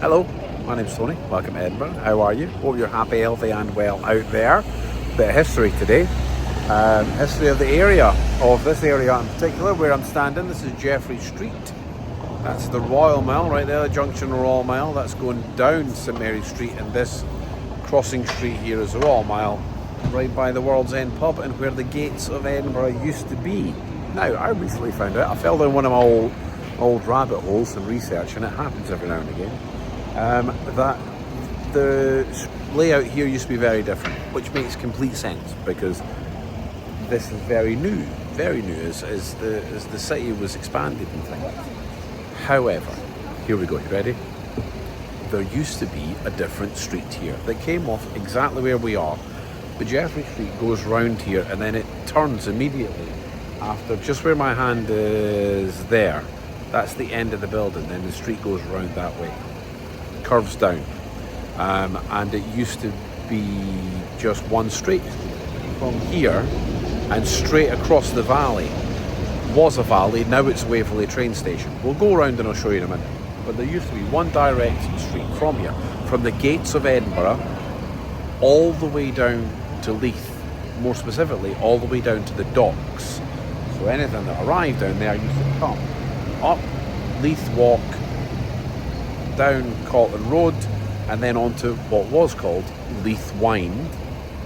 Hello, my name's Tony. Welcome to Edinburgh. How are you? Hope you're happy, healthy and well out there. Bit of history today. History of the area, of this area in particular where I'm standing. This is Jeffrey Street. That's the Royal Mile right there, the junction of Royal Mile. That's going down St Mary's Street, and this crossing street here is the Royal Mile, right by the World's End pub and where the gates of Edinburgh used to be. Now, I recently found out, I fell down one of my old rabbit holes in research, and it happens every now and again, that the layout here used to be very different, which makes complete sense because this is very new as the city was expanded and things. However, here we go, you ready? There used to be a different street here that came off exactly where we are. The Jeffrey Street goes round here and then it turns immediately after just where my hand is there. That's the end of the building, then the street goes round that way, curves down, and it used to be just one street from here and straight across the valley was a valley. Now it's Waverley train station. We'll go around and I'll show you in a minute, but there used to be one direct street from here, from the gates of Edinburgh all the way down to Leith, more specifically all the way down to the docks. So anything that arrived down there used to come up Leith Walk, down Colton Road, and then onto what was called Leith Wynd,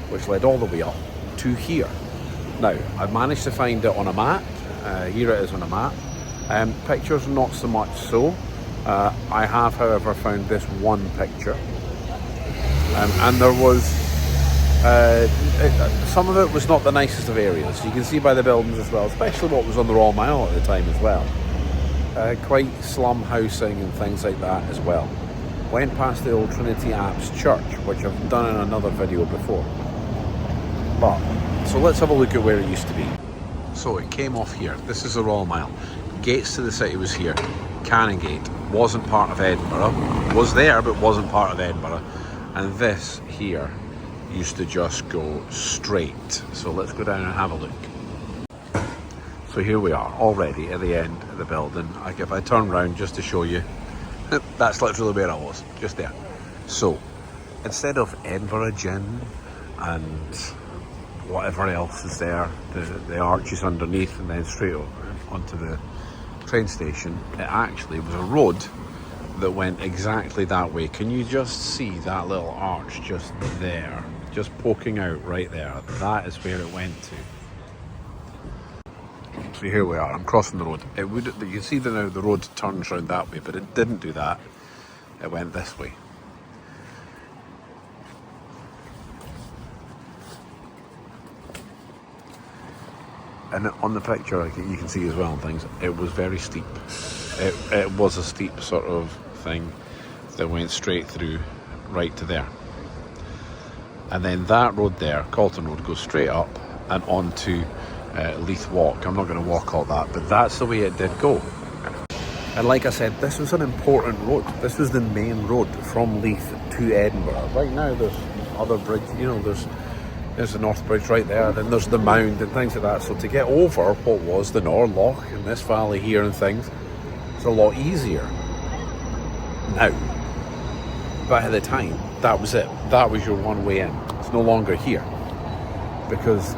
which led all the way up to here. Now, I've managed to find it on a map. Here it is on a map. Pictures not so much so. I have, however, found this one picture. And there was, some of it was not the nicest of areas. You can see by the buildings as well, especially what was on the Royal Mile at the time as well. Quite slum housing and things like that as well. Went past the old Trinity Apse Church, which I've done in another video before. So let's have a look at where it used to be. So it came off here. This is the Royal Mile. Gates to the city was here. Canongate wasn't part of Edinburgh. Was there, but wasn't part of Edinburgh. And this here used to just go straight. So let's go down and have a look. So here we are, already at the end of the building. If I turn around just to show you, that's literally where I was, just there. So, instead of Edinburgh Gin and whatever else is there, the arches underneath and then straight onto the train station, it actually was a road that went exactly that way. Can you just see that little arch just there, just poking out right there? That is where it went to. So here we are, I'm crossing the road. You can see that now the road turns around that way, but it didn't do that. It went this way. And on the picture, you can see as well and things, it was very steep. It was a steep sort of thing that went straight through right to there. And then that road there, Colton Road, goes straight up and onto Leith Walk. I'm not going to walk all that, but that's the way it did go. And like I said, this was an important road. This was the main road from Leith to Edinburgh. Right now there's other bridge, there's the North Bridge right there, then there's the Mound and things like that. So to get over what was the Norloch in this valley here and things, it's a lot easier now. But at the time, that was it. That was your one way in. It's no longer here. Because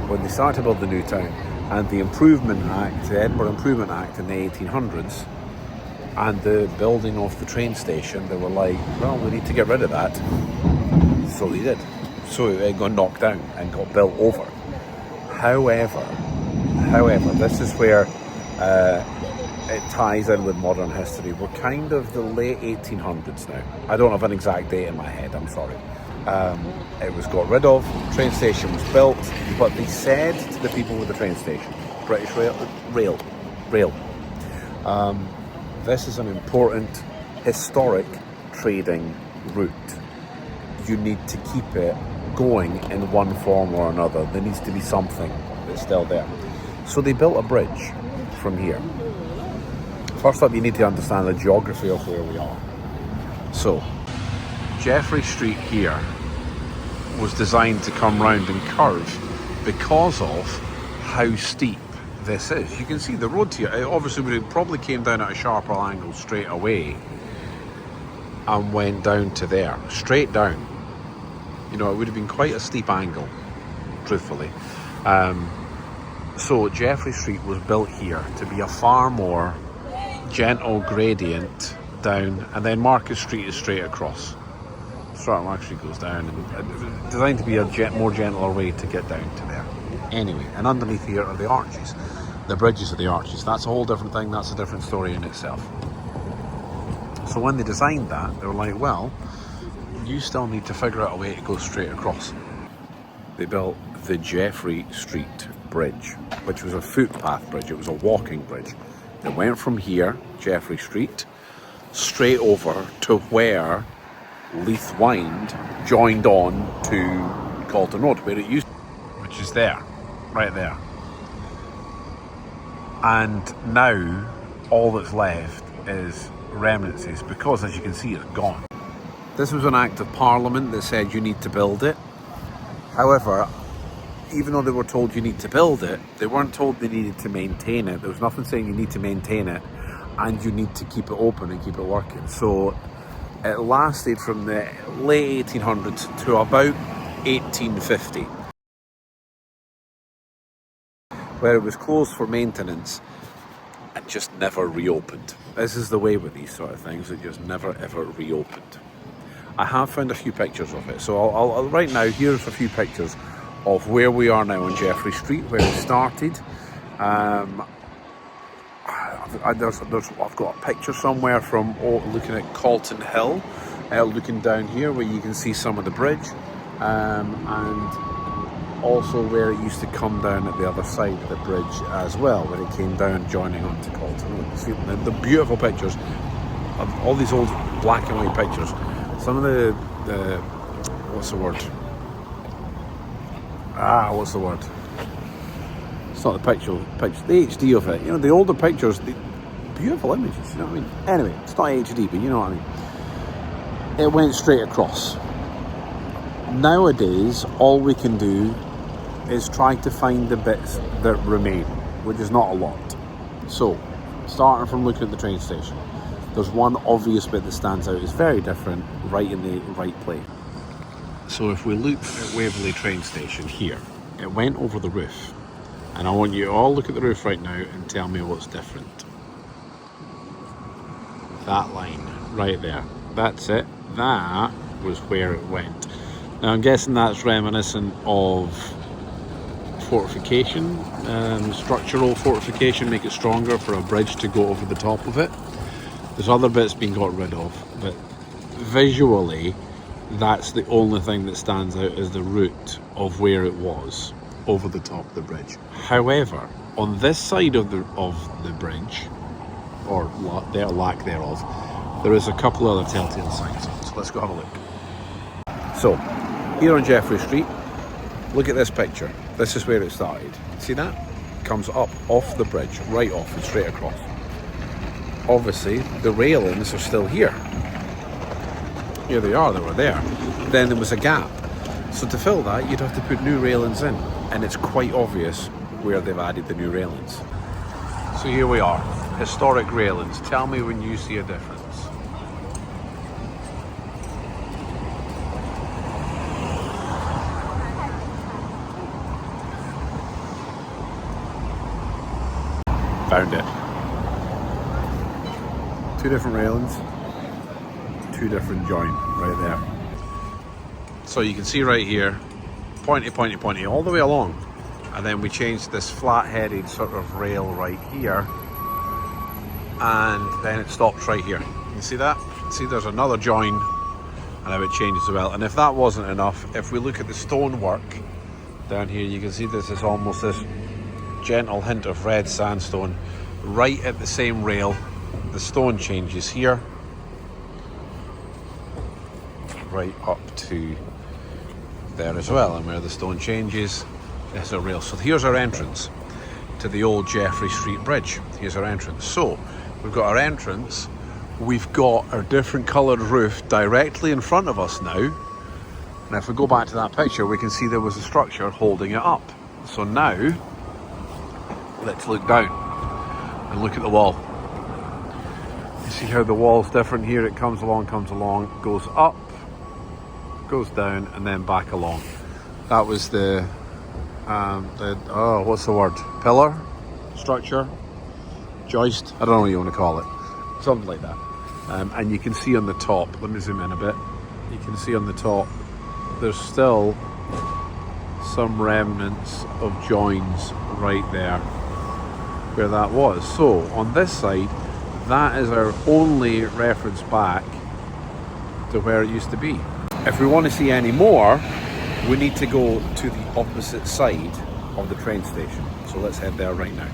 when they started to build the new town and the Improvement Act, the Edinburgh Improvement Act in the 1800s, and the building of the train station, they were like, well, we need to get rid of that. So they did. So it got knocked down and got built over. However, this is where it ties in with modern history. We're kind of the late 1800s now. I don't have an exact date in my head, I'm sorry. It was got rid of, train station was built, but they said to the people with the train station, British Rail, this is an important historic trading route. You need to keep it going in one form or another. There needs to be something that's still there. So they built a bridge from here. First up, you need to understand the geography of where we are. So, Jeffrey Street here was designed to come round and curve because of how steep this is. You can see the road here, it obviously probably came down at a sharper angle straight away, and went down to there, straight down. You know, it would have been quite a steep angle, truthfully. So Jeffrey Street was built here to be a far more gentle gradient down, and then Market Street is straight across. Market Street goes down, and designed to be a more gentler way to get down to there. Anyway, and underneath here are the arches, the bridges of the arches. That's a whole different thing. That's a different story in itself. So when they designed that, they were like, well, you still need to figure out a way to go straight across. They built the Jeffrey Street Bridge, which was a footpath bridge. It was a walking bridge. It went from here, Jeffrey Street, straight over to where Leith Wind joined on to Calton Road, where it used to, which is there, right there. And now all that's left is remnants, because as you can see, it's gone. This was an act of Parliament that said you need to build it. However, even though they were told you need to build it, they weren't told they needed to maintain it. There was nothing saying you need to maintain it and you need to keep it open and keep it working. So it lasted from the late 1800s to about 1850, where it was closed for maintenance and just never reopened. This is the way with these sort of things, it just never ever reopened. I have found a few pictures of it, so I'll right now, here's a few pictures of where we are now on Jeffrey Street, where it started. I've got a picture somewhere from looking at Calton Hill, looking down here where you can see some of the bridge, and also where it used to come down at the other side of the bridge as well, when it came down joining onto Calton Road. See the beautiful pictures of all these old black and white pictures. Some of the what's the word? What's the word? It's not the picture, the HD of it. You know, the older pictures, the beautiful images, you know what I mean? Anyway, it's not HD, but you know what I mean. It went straight across. Nowadays, all we can do is try to find the bits that remain, which is not a lot. So, starting from looking at the train station, there's one obvious bit that stands out. It's very different, right in the right place. So if we look at Waverley train station here, it went over the roof. And I want you to all look at the roof right now and tell me what's different. That line right there. That's it. That was where it went. Now I'm guessing that's reminiscent of fortification, structural fortification, make it stronger for a bridge to go over the top of it. There's other bits being got rid of, but visually that's the only thing that stands out as the route of where it was over the top of the bridge. However, on this side of the bridge, or their lack thereof, there is a couple other telltale signs. So let's go have a look. So here on Jeffrey Street, look at this picture. This is where it started. See that? It comes up off the bridge, right off and straight across. Obviously, the railings are still here. Here they are, they were there. Then there was a gap. So to fill that, you'd have to put new railings in. And it's quite obvious where they've added the new railings. So here we are, historic railings. Tell me when you see a difference. Found it. Two different railings, two different join right there. So you can see right here, pointy, pointy, pointy, all the way along. And then we changed this flat-headed sort of rail right here. And then it stops right here. You see that? See, there's another join, and now it changes as well. And if that wasn't enough, if we look at the stonework down here, you can see this is almost this gentle hint of red sandstone right at the same rail. The stone changes here, right up to there as well, and where the stone changes, there's a rail. So here's our entrance to the old Jeffrey Street Bridge. Here's our entrance. So we've got our entrance, we've got our different coloured roof directly in front of us now. And if we go back to that picture, we can see there was a structure holding it up. So now, let's look down and look at the wall. You see how the wall's different here? It comes along, goes up, goes down, and then back along. That was the what's the word? Pillar? Structure? Joist? I don't know what you want to call it. Something like that. And you can see on the top, let me zoom in a bit. You can see on the top, there's still some remnants of joins right there where that was. So on this side, that is our only reference back to where it used to be. If we want to see any more, we need to go to the opposite side of the train station. So let's head there right now.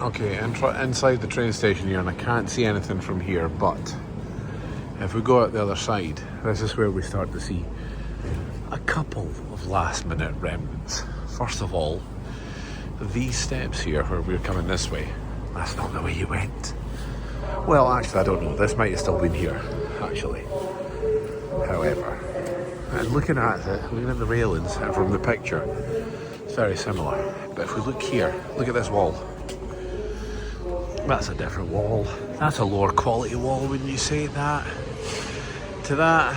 Okay, inside the train station here, and I can't see anything from here, but if we go out the other side, this is where we start to see a couple of last minute remnants. First of all, these steps here where we're coming this way, that's not the way you went. Well, actually, I don't know. This might have still been here, actually. However, and looking at the railings from the picture, it's very similar. But if we look here, look at this wall. That's a different wall. That's a lower quality wall, wouldn't you say that? To that.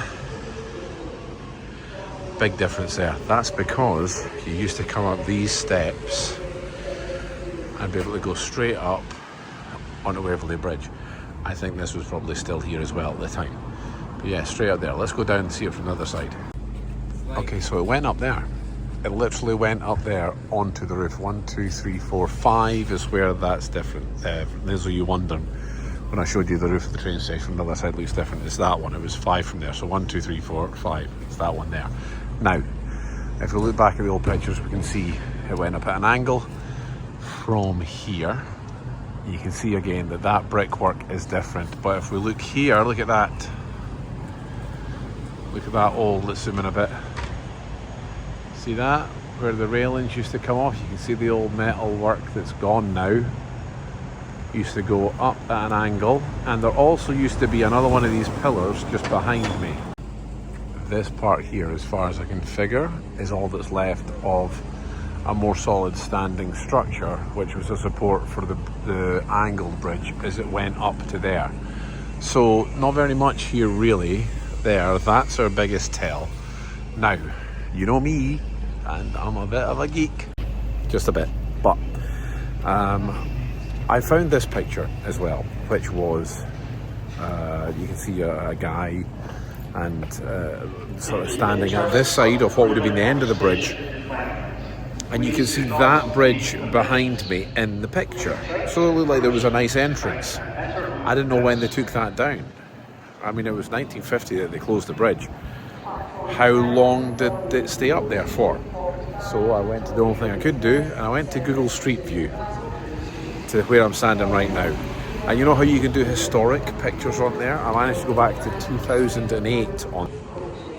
Big difference there. That's because you used to come up these steps and be able to go straight up onto Waverley Bridge. I think this was probably still here as well at the time. But yeah, straight up there. Let's go down and see it from the other side. Okay, so it went up there. It literally went up there onto the roof. 1, 2, 3, 4, 5 is where that's different. Those are you wondering when I showed you the roof of the train station from the other side looks different. It's that one. It was 5 from there. So 1, 2, 3, 4, 5. It's that one there. Now, if we look back at the old pictures, we can see it went up at an angle from here. You can see again that brickwork is different. But if we look here, look at that. Look at that old. Let's zoom in a bit. See that? Where the railings used to come off, you can see the old metal work that's gone now. Used to go up at an angle, and there also used to be another one of these pillars just behind me. This part here, as far as I can figure, is all that's left of a more solid standing structure, which was a support for the angled bridge as it went up to there. So not very much here really there. That's our biggest tell. Now, you know me, and I'm a bit of a geek. Just a bit. But I found this picture as well, which was, you can see a guy and sort of standing at this side of what would have been the end of the bridge. And you can see that bridge behind me in the picture. So it looked like there was a nice entrance. I didn't know when they took that down. I mean, it was 1950 that they closed the bridge. How long did it stay up there for? So I went to the only thing I could do, and I went to Google Street View to where I'm standing right now. And you know how you can do historic pictures on there? I managed to go back to 2008 on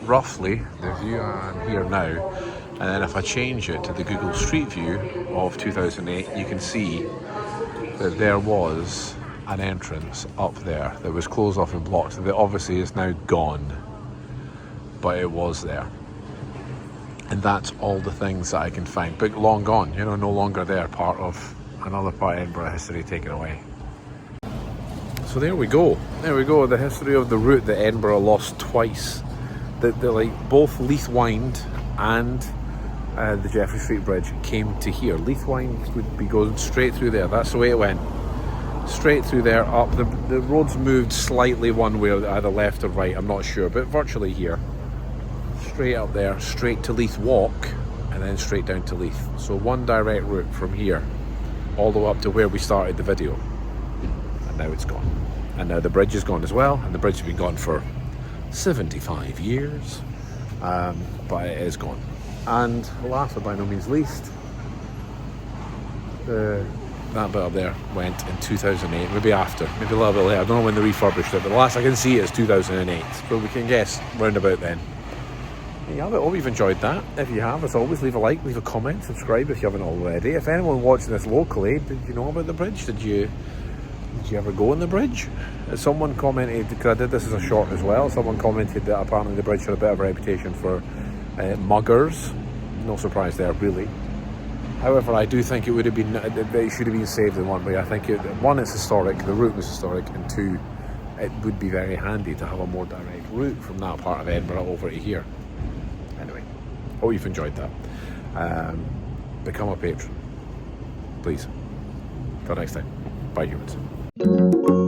roughly the view I'm here now. And then if I change it to the Google Street View of 2008, you can see that there was an entrance up there that was closed off in blocks. That obviously is now gone, but it was there. And that's all the things that I can find, but long gone, you know, no longer there, part of another part of Edinburgh history taken away. So there we go, the history of the route that Edinburgh lost twice. Like both Leith Wind and the Jeffrey Street Bridge came to here. Leith Wind would be going straight through there. That's the way it went. Straight through there, up. The roads moved slightly one way, either left or right, I'm not sure, but virtually here. Straight up there, straight to Leith Walk, and then straight down to Leith. So one direct route from here, all the way up to where we started the video. And now it's gone. And now the bridge is gone as well, and the bridge has been gone for 75 years, but it is gone. And last but by no means least, that bit up there went in 2008, maybe after, maybe a little bit later. I don't know when they refurbished it, but the last I can see is 2008, but we can guess round about then. There you have it. Hope you've enjoyed that. If you have, as always, leave a like, leave a comment, subscribe if you haven't already. If anyone watching this locally, did you know about the bridge? Did you ever go on the bridge? Someone commented, because I did this as a short as well, someone commented that apparently the bridge had a bit of a reputation for muggers. No surprise there, really. However, I do think it would have been, it should have been saved in one way. I think, one, it's historic, the route was historic, and two, it would be very handy to have a more direct route from that part of Edinburgh over to here. Anyway, hope you've enjoyed that. Become a patron, please. Till next time. Bye, humans.